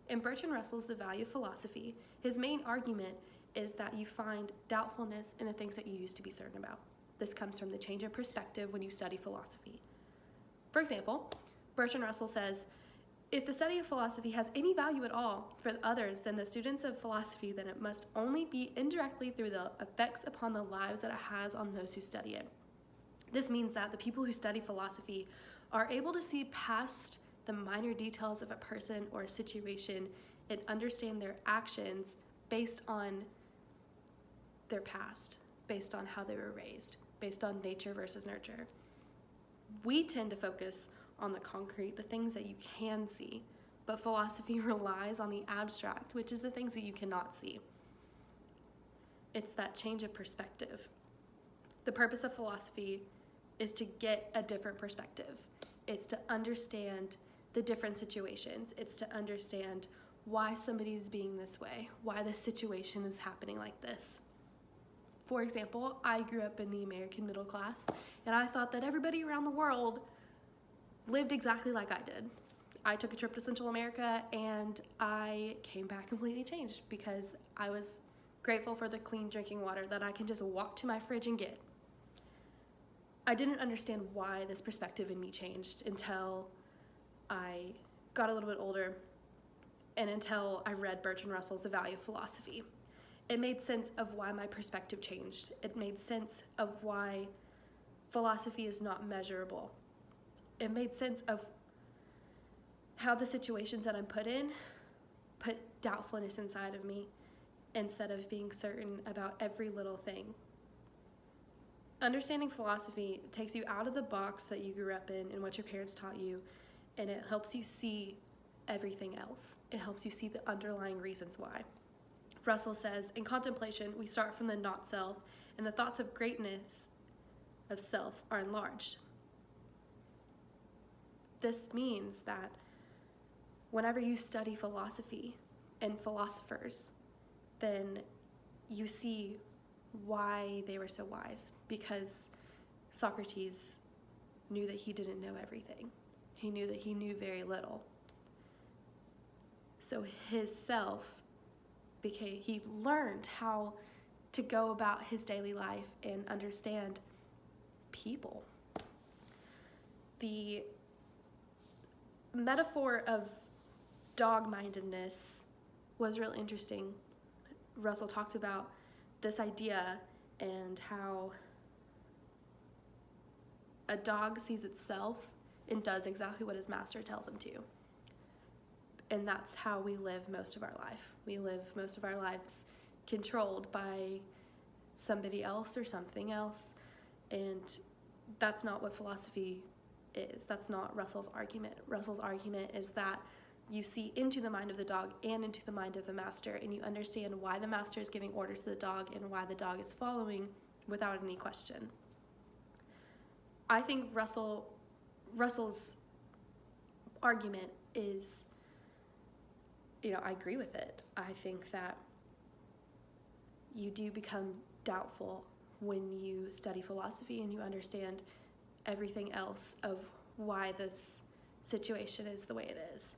In Bertrand Russell's The Value of Philosophy, his main argument is that you find doubtfulness in the things that you used to be certain about. This comes from the change of perspective when you study philosophy. For example, Bertrand Russell says, if the study of philosophy has any value at all for others than the students of philosophy, then it must only be indirectly through the effects upon the lives that it has on those who study it. This means that the people who study philosophy are able to see past the minor details of a person or a situation and understand their actions based on their past, based on how they were raised, based on nature versus nurture. We tend to focus on the concrete, the things that you can see, but philosophy relies on the abstract, which is the things that you cannot see. It's that change of perspective. The purpose of philosophy is to get a different perspective. It's to understand the different situations. It's to understand why somebody's being this way, why the situation is happening like this. For example, I grew up in the American middle class, and I thought that everybody around the world lived exactly like I did. I took a trip to Central America, and I came back completely changed because I was grateful for the clean drinking water that I can just walk to my fridge and get. I didn't understand why this perspective in me changed until I got a little bit older and until I read Bertrand Russell's The Value of Philosophy. It made sense of why my perspective changed. It made sense of why philosophy is not measurable. It made sense of how the situations that I'm put in put doubtfulness inside of me instead of being certain about every little thing. Understanding philosophy takes you out of the box that you grew up in and what your parents taught you, and it helps you see everything else. It helps you see the underlying reasons why. Russell says, in contemplation, we start from the not self, and the thoughts of greatness of self are enlarged. This means that whenever you study philosophy and philosophers, then you see why they were so wise, because Socrates knew that he didn't know everything. He knew that he knew very little. So his self he learned how to go about his daily life and understand people. The metaphor of dog-mindedness was real interesting. Russell talked about this idea and how a dog sees itself and does exactly what his master tells him to. And that's how we live most of our life. We live most of our lives controlled by somebody else or something else, and that's not what philosophy is. That's not Russell's argument. Russell's argument is that you see into the mind of the dog and into the mind of the master, and you understand why the master is giving orders to the dog and why the dog is following without any question. I think Russell's argument is, I agree with it. I think that you do become doubtful when you study philosophy and you understand everything else of why this situation is the way it is.